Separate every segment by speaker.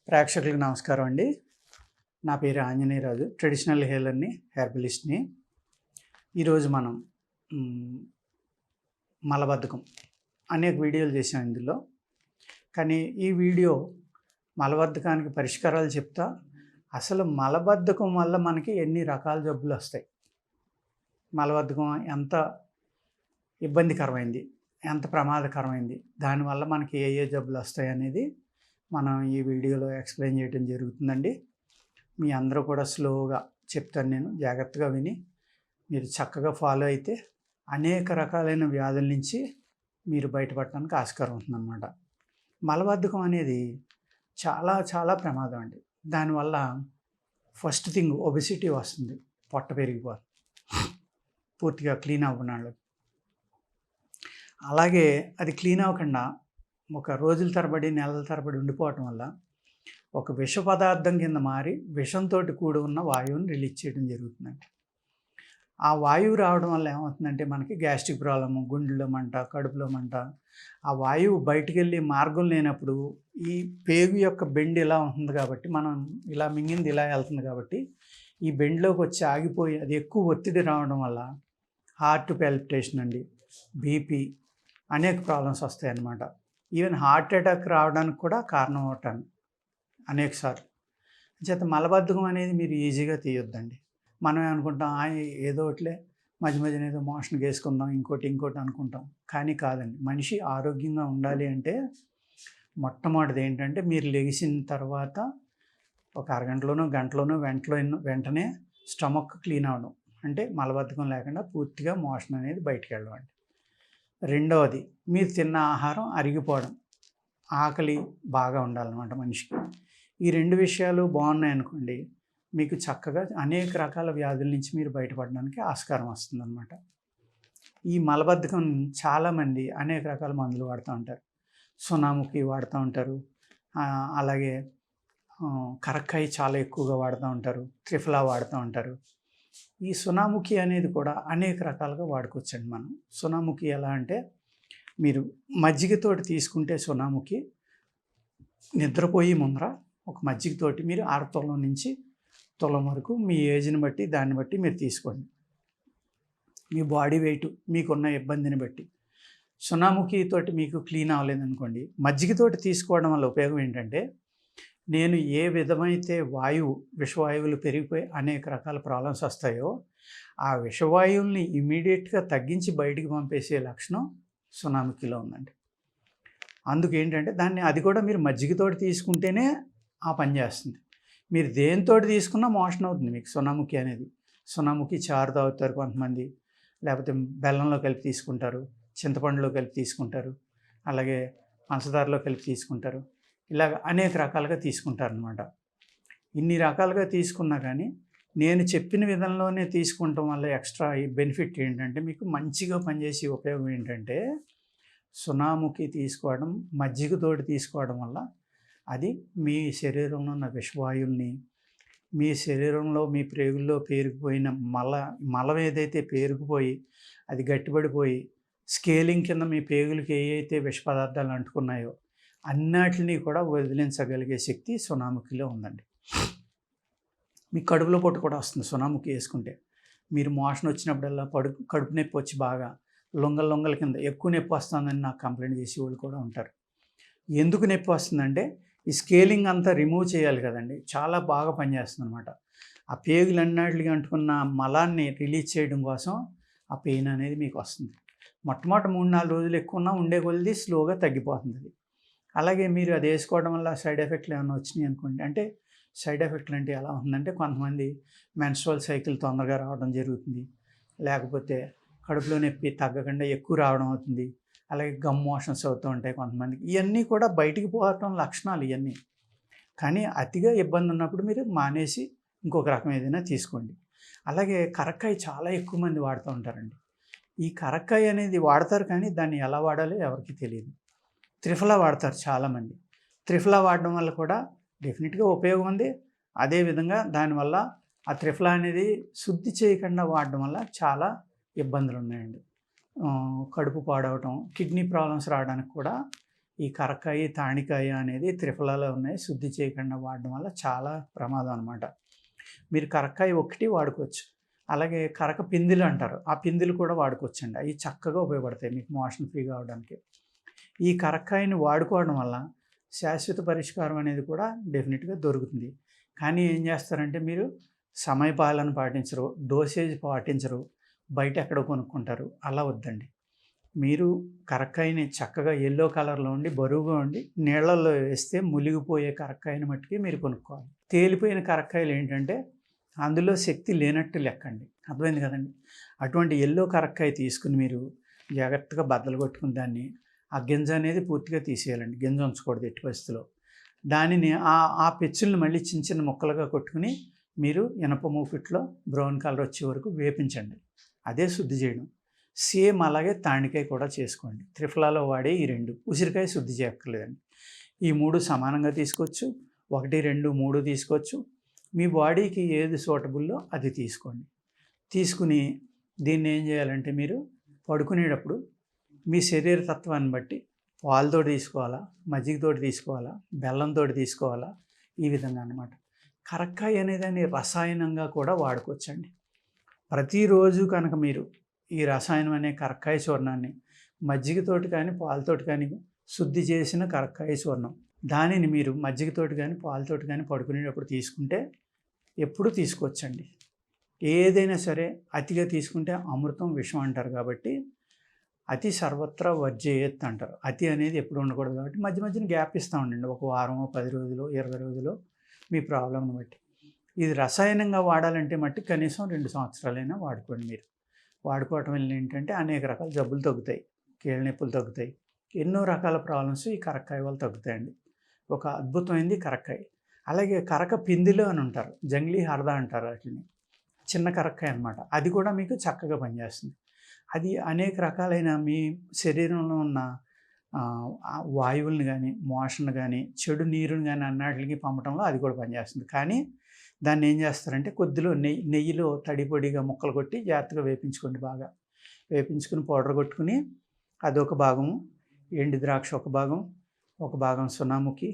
Speaker 1: ప్రేక్షకులకు నమస్కారం అండి. నా పేరు ఆంజనేయరాజు. ట్రెడిషనల్ హీలర్‌ని, హెర్బలిస్ట్‌ని. ఈరోజు మనం హ్మ్, మలబద్ధకం అనేక వీడియోలు చేశాం ఇందులో. కానీ ఈ వీడియో మలబద్ధకానికి పరిష్కారాలు చెప్తా. అసలు మలబద్ధకం వల్ల మనకి ఎన్ని రకాల జబ్బులొస్తాయి, మలబద్ధకం ఎంత ఇబ్బందికరమైంది, ఎంత ప్రమాదకరమైంది, దానివల్ల మనకి ఏ ఏ జబ్బులొస్తాయనేది మనం ఈ వీడియోలో ఎక్స్‌ప్లెయిన్ చేయడం జరుగుతుందండి. మీ అందరూ కూడా స్లోగా చెప్తాను నేను. జాగ్రత్తగా విని మీరు చక్కగా ఫాలో అయితే అనేక రకాలైన వ్యాధుల నుంచి మీరు బయటపడటానికి ఆస్కారం ఉంటుందన్నమాట. మలబద్ధకం అనేది చాలా చాలా ప్రమాదం అండి. దానివల్ల ఫస్ట్ థింగ్ ఒబెసిటీ వస్తుంది. పొట్ట పెరిగిపోతుంది పూర్తిగా క్లీన్ అవ్వనాళ్ళు. అలాగే అది క్లీన్ అవ్వకుండా ఒక రోజుల తరబడి, నెలల తరబడి ఉండిపోవటం వల్ల ఒక విష పదార్థం కింద మారి విషంతోటి కూడి ఉన్న వాయువుని రిలీజ్ చేయడం జరుగుతుందండి. ఆ వాయువు రావడం వల్ల ఏమవుతుందంటే మనకి గ్యాస్ట్రిక్ ప్రాబ్లము, గుండెలో మంట, కడుపులో మంట. ఆ వాయువు బయటికెళ్ళి మార్గం లేనప్పుడు ఈ పేగు యొక్క బెండ్ ఇలా ఉంటుంది కాబట్టి, మనం ఇలా మింగింది ఇలా వెళ్తుంది కాబట్టి ఈ బెండ్లోకి వచ్చి ఆగిపోయి అది ఎక్కువ ఒత్తిడి రావడం వల్ల హార్ట్ పాల్పిటేషన్ అండి, బీపీ అనేక ప్రాబ్లమ్స్ వస్తాయన్నమాట. ఈవెన్ హార్ట్ అటాక్ రావడానికి కూడా కారణం అవుతాను అనేకసార్లు. చేత మలబద్ధకం అనేది మీరు ఈజీగా తీయొద్దండి. మనం ఏమనుకుంటాం, ఏదో ఒకటిలే మధ్య మధ్యన ఏదో మోషన్కి వేసుకుందాం, ఇంకోటి అనుకుంటాం. కానీ కాదండి. మనిషి ఆరోగ్యంగా ఉండాలి అంటే మొట్టమొదటిది ఏంటంటే, మీరు లెగిసిన తర్వాత ఒక అరగంటలోనో గంటలోనో వెంటనే స్టమక్ క్లీన్ అవ్వడం. అంటే మలబద్ధకం లేకుండా పూర్తిగా మోషన్ అనేది బయటికి వెళ్ళడం అండి. రెండవది, మీరు తిన్న ఆహారం అరిగిపోవడం, ఆకలి బాగా ఉండాలన్నమాట మనిషికి. ఈ రెండు విషయాలు బాగున్నాయనుకోండి, మీకు చక్కగా అనేక రకాల వ్యాధుల నుంచి మీరు బయటపడడానికి ఆస్కారం వస్తుందన్నమాట. ఈ మలబద్ధకం చాలామంది అనేక రకాల మందులు వాడుతూ ఉంటారు. సునాముఖి వాడుతూ ఉంటారు, అలాగే కరక్కాయ చాలా ఎక్కువగా వాడుతూ ఉంటారు, త్రిఫలా వాడుతూ ఉంటారు. ఈ సునాముఖి అనేది కూడా అనేక రకాలుగా వాడుకోవచ్చండి మనం. సునాముఖి ఎలా అంటే, మీరు మజ్జిగతోటి తీసుకుంటే సునాముఖి నిద్రపోయి ముందర ఒక మజ్జిగతోటి మీరు 6 తులం నుంచి తులం వరకు మీ ఏజ్ని బట్టి దాన్ని బట్టి మీరు తీసుకోండి. మీ బాడీ వెయిట్, మీకున్న ఇబ్బందిని బట్టి. సునాముఖితోటి మీకు క్లీన్ అవ్వలేదనుకోండి, మజ్జిగతోటి తీసుకోవడం వల్ల ఉపయోగం ఏంటంటే, నేను ఏ విధమైతే విషవాయువులు పెరిగిపోయి అనేక రకాల ప్రాబ్లమ్స్ వస్తాయో, ఆ విషవాయువుల్ని ఇమీడియట్గా తగ్గించి బయటికి పంపేసే లక్షణం సునాముఖిలో ఉందండి. అందుకేంటంటే అది కూడా మీరు మజ్జిగతోటి తీసుకుంటేనే ఆ పని చేస్తుంది. మీరు దేనితోటి తీసుకున్నా మోషన్ అవుతుంది మీకు సునాముఖి అనేది. సునాముఖి చారు తాగుతారు కొంతమంది, లేకపోతే బెల్లంలో కలిపి తీసుకుంటారు, చింతపండులో కలిపి తీసుకుంటారు, అలాగే పంచదారలో కలిపి తీసుకుంటారు. ఇలాగ అనేక రకాలుగా తీసుకుంటారనమాట. ఇన్ని రకాలుగా తీసుకున్నా కానీ నేను చెప్పిన విధంలోనే తీసుకుంటాం వల్ల ఎక్స్ట్రా ఈ బెనిఫిట్ ఏంటంటే, మీకు మంచిగా పనిచేసే ఉపయోగం ఏంటంటే, సునాముఖి తీసుకోవడం, మజ్జిగతోటి తీసుకోవడం వల్ల అది మీ శరీరంలో ఉన్న విషవాయువుల్ని, మీ శరీరంలో మీ ప్రేగుల్లో పేరుకుపోయిన మలం ఏదైతే పేరుకుపోయి అది గట్టిపడిపోయి స్కేలింగ్ కింద మీ పేగులకి ఏవైతే విష పదార్థాలు అంటుకున్నాయో అన్నిటిని కూడా వదిలించగలిగే శక్తి సునాముఖిలో ఉందండి. మీ కడుపులో పొట్టు కూడా వస్తుంది సునాముఖి వేసుకుంటే. మీరు మోషన్ వచ్చినప్పుడల్లా కడుపు నొప్పి వచ్చి బాగా లొంగల కింద ఎక్కువ నొప్పి వస్తుందని నాకు కంప్లైంట్ చేసేవాళ్ళు కూడా ఉంటారు. ఎందుకు నొప్పి వస్తుందంటే, ఈ స్కేలింగ్ అంతా రిమూవ్ చేయాలి కదండి. చాలా బాగా పనిచేస్తుంది అనమాట. ఆ పేగులన్నిటికి అంటుకున్న మలాన్ని రిలీజ్ చేయడం కోసం ఆ పెయిన్ అనేది మీకు వస్తుంది. మొట్టమొదటి 3-4 రోజులు ఎక్కువ ఉన్నా ఉండే కొలిది స్లోగా తగ్గిపోతుంది అది. అలాగే మీరు అది వేసుకోవడం వల్ల సైడ్ ఎఫెక్ట్లు ఏమైనా వచ్చినాయి అనుకోండి, అంటే సైడ్ ఎఫెక్ట్లు అంటే ఎలా ఉంటుందంటే, కొంతమంది మెన్స్ట్రువల్ సైకిల్ తొందరగా రావడం జరుగుతుంది, లేకపోతే కడుపులో నొప్పి తగ్గకుండా ఎక్కువ రావడం అవుతుంది, అలాగే గమ్ మోషన్స్ అవుతూ ఉంటాయి కొంతమందికి. ఇవన్నీ కూడా బయటికి పోవటం లక్షణాలు ఇవన్నీ. కానీ అతిగా ఇబ్బంది ఉన్నప్పుడు మీరు మానేసి ఇంకొక రకం ఏదైనా తీసుకోండి. అలాగే కరక్కాయ చాలా ఎక్కువ మంది వాడుతూ ఉంటారండి. ఈ కరక్కాయ అనేది వాడతారు కానీ దాన్ని ఎలా వాడాలో ఎవరికి తెలియదు. త్రిఫలా వాడతారు చాలామంది. త్రిఫలా వాడడం వల్ల కూడా డెఫినెట్గా ఉపయోగం ఉంది. అదేవిధంగా దానివల్ల ఆ త్రిఫలా అనేది శుద్ధి చేయకుండా వాడడం వల్ల చాలా ఇబ్బందులు ఉన్నాయండి. కడుపు పాడవటం, కిడ్నీ ప్రాబ్లమ్స్ రావడానికి కూడా ఈ కరక్కాయ, తాణికాయ అనేది త్రిఫలాలో ఉన్నాయి. శుద్ధి చేయకుండా వాడడం వల్ల చాలా ప్రమాదం అనమాట. మీరు కరక్కాయ ఒక్కటి వాడుకోవచ్చు. అలాగే కరక పిందిలు అంటారు. ఆ పిందిలు కూడా వాడుకోవచ్చండి. అవి చక్కగా ఉపయోగపడతాయి మీకు మోషన్ ఫ్రీ కావడానికి. ఈ కరక్కాయని వాడుకోవడం వల్ల శాశ్వత పరిష్కారం అనేది కూడా డెఫినెట్‌గా దొరుకుతుంది. కానీ ఏం చేస్తారంటే మీరు సమయపాలన పాటించరు, డోసేజ్ పాటించరు, బయట ఎక్కడో కొనుక్కుంటారు. అలా వద్దండి. మీరు కరక్కాయని చక్కగా యెల్లో కలర్‌లో ఉండి, బరువుగా ఉండి, నీళ్ళల్లో వేస్తే మునిగిపోయే కరక్కాయని మట్టుకి మీరు కొనుక్కోవాలి. తేలిపోయిన కరక్కాయలు ఏంటంటే అందులో శక్తి లేనట్టు లెక్కండి. అర్థమైంది కదండీ! అటువంటి యెల్లో కరక్కాయ తీసుకొని మీరు జాగ్రత్తగా బద్దలు కొట్టుకుని దాన్ని ఆ గింజ అనేది పూర్తిగా తీసేయాలండి. గింజ ఉంచకూడదు ఎట్టి పరిస్థితిలో. దానిని ఆ పెచ్చుల్ని మళ్ళీ చిన్న చిన్న ముక్కలుగా కొట్టుకుని మీరు ఇనప మూకుట్లో బ్రౌన్ కలర్ వచ్చే వరకు వేపించండి. అదే శుద్ధి చేయడం. సేమ్ అలాగే తాణికాయ కూడా చేసుకోండి. త్రిఫలాలో వాడే ఈ 2. ఉసిరికాయ శుద్ధి చేయక్కర్లేదండి. ఈ 3 సమానంగా తీసుకోవచ్చు. 1, 2, 3 తీసుకోవచ్చు. మీ బాడీకి ఏది సూటబుల్లో అది తీసుకోండి. తీసుకుని దీన్ని ఏం చేయాలంటే మీరు పడుకునేటప్పుడు మీ శరీర తత్వాన్ని బట్టి పాలతోటి తీసుకోవాలా, మజ్జిగతోటి తీసుకోవాలా, బెల్లంతోటి తీసుకోవాలా, ఈ విధంగా అన్నమాట. కరక్కాయ అనేదాన్ని రసాయనంగా కూడా వాడుకోవచ్చండి. ప్రతిరోజు కనుక మీరు ఈ రసాయనం అనే కరక్కాయ చూర్ణాన్ని మజ్జిగతోటి కానీ, పాలతోటి కానీ శుద్ధి చేసిన కరక్కాయ చూర్ణం, దానిని మీరు మజ్జిగతోటి కానీ, పాలతోటి కానీ పడుకునేటప్పుడు తీసుకుంటే ఎప్పుడూ తీసుకోవచ్చండి. ఏదైనా సరే అతిగా తీసుకుంటే అమృతం విషం అంటారు కాబట్టి అతి సర్వత్రా వర్జయేత్ అంటారు. అతి అనేది ఎప్పుడు ఉండకూడదు కాబట్టి మధ్య మధ్యన గ్యాప్ ఇస్తూ ఉండండి. ఒక వారమో, 10 రోజులో, 20 రోజులో మీ ప్రాబ్లంని బట్టి. ఇది రసాయనంగా వాడాలంటే మట్టి కనీసం 2 సంవత్సరాలైనా వాడుకోండి మీరు. వాడుకోవటం వల్ల ఏంటంటే అనేక రకాల జబ్బులు తగ్గుతాయి. కీళ్ళ నొప్పులు తగ్గుతాయి. ఎన్నో రకాల ప్రాబ్లమ్స్ ఈ కరక్కాయ వల్ల తగ్గుతాయండి. ఒక అద్భుతమైనది కరక్కాయ. అలాగే కరక పిందిలు అని ఉంటారు. జంగ్లీ హరద అంటారు వాటిని. చిన్న కరక్కాయ అనమాట. అది కూడా మీకు చక్కగా పనిచేస్తుంది. అది అనేక రకాలైన మీ శరీరంలో ఉన్న వాయువులను కానీ, మోషన్ కానీ, చెడు నీరుని కానీ అన్నిటికి పంపడంలో అది కూడా పనిచేస్తుంది. కానీ దాన్ని ఏం చేస్తారంటే కొద్దిలో నెయ్యిలో తడి పొడిగా ముక్కలు కొట్టి జాగ్రత్తగా వేపించుకోండి బాగా. వేపించుకుని పౌడర్ కొట్టుకుని అదొక భాగము, ఎండు ద్రాక్ష ఒక భాగం సున్నాముఖి,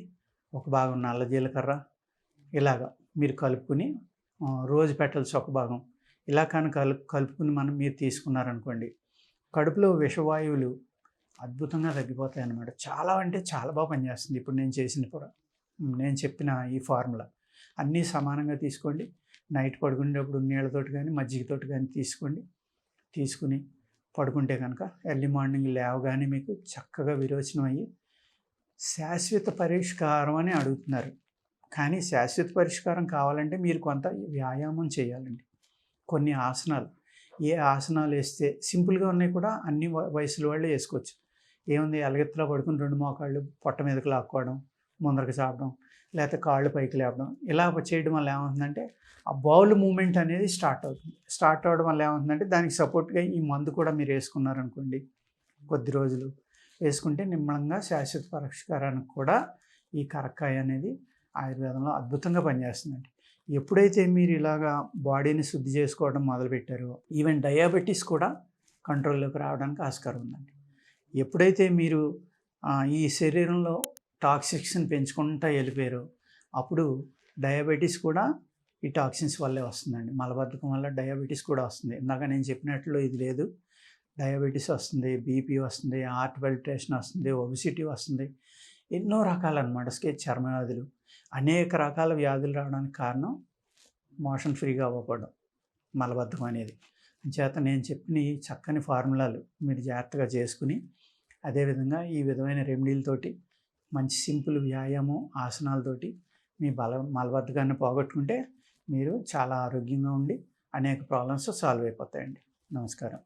Speaker 1: ఒక భాగం నల్ల జీలకర్ర, ఇలాగా మీరు కలుపుకుని రోజ్ పెటల్స్ ఒక భాగం ఇలా కానీ కలుపుకుని మీరు తీసుకున్నారనుకోండి, కడుపులో విషవాయువులు అద్భుతంగా తగ్గిపోతాయి అన్నమాట. చాలా అంటే చాలా బాగా పనిచేస్తుంది. ఇప్పుడు నేను చెప్పిన ఈ ఫార్ములా అన్నీ సమానంగా తీసుకోండి. నైట్ పడుకునేటప్పుడు నీళ్ళతోటి కానీ, మజ్జిగతోటి కానీ తీసుకోండి. తీసుకుని పడుకుంటే కనుక ఎర్లీ మార్నింగ్ లేవగానే మీకు చక్కగా విరోచనం అయ్యి శాశ్వత పరిష్కారం అని అడుగుతున్నారు. కానీ శాశ్వత పరిష్కారం కావాలంటే మీరు కొంత వ్యాయామం చేయాలండి. కొన్ని ఆసనాలు, ఏ ఆసనాలు వేస్తే సింపుల్గా ఉన్నాయి కూడా అన్ని వయసుల వాళ్ళు వేసుకోవచ్చు. ఏముంది, ఎలగెత్తులో పడుకుని 2 మోకాళ్ళు పొట్ట మీదకి లాక్కోవడం, ముందరకు చాపడం, లేకపోతే కాళ్ళు పైకి లేపడం, ఇలా చేయడం వల్ల ఏమవుతుందంటే ఆ బౌల్ మూమెంట్ అనేది స్టార్ట్ అవుతుంది. స్టార్ట్ అవ్వడం వల్ల ఏమవుతుందంటే దానికి సపోర్ట్గా ఈ మందు కూడా మీరు వేసుకున్నారనుకోండి, కొద్ది రోజులు వేసుకుంటే నిమ్మలంగా శాశ్వత పరిష్కారానికి కూడా ఈ కరక్కాయ అనేది ఆయుర్వేదంలో అద్భుతంగా పనిచేస్తుందండి. ఎప్పుడైతే మీరు ఇలాగా బాడీని శుద్ధి చేసుకోవడం మొదలుపెట్టారో ఈవెన్ డయాబెటీస్ కూడా కంట్రోల్లోకి రావడానికి ఆస్కారం ఉందండి. ఎప్పుడైతే మీరు ఈ శరీరంలో టాక్సిక్స్ని పెంచుకుంటూ వెళ్ళిపోయారో అప్పుడు డయాబెటీస్ కూడా ఈ టాక్సిన్స్ వల్లే వస్తుందండి. మలబద్ధకం వల్ల డయాబెటీస్ కూడా వస్తుంది. ఇందాక నేను చెప్పినట్లు ఇది లేదు, డయాబెటీస్ వస్తుంది, బీపీ వస్తుంది, హార్ట్ పల్పిటేషన్ వస్తుంది, ఒబిసిటీ వస్తుంది, ఎన్నో రకాలన్నమాట. చర్మ వ్యాధులు, అనేక రకాల వ్యాధులు రావడానికి కారణం మోషన్ ఫ్రీగా అవ్వకపోవడం, మలబద్ధకం అనేది. చేత నేను చెప్పిన ఈ చక్కని ఫార్ములాలు మీరు జాగ్రత్తగా చేసుకుని, అదేవిధంగా ఈ విధమైన రెమెడీలతోటి మంచి సింపుల్ వ్యాయామం ఆసనాలతోటి మీ మలబద్ధకాన్ని పోగొట్టుకుంటే మీరు చాలా ఆరోగ్యంగా ఉండి అనేక ప్రాబ్లమ్స్ సాల్వ్ అయిపోతాయండి. నమస్కారం.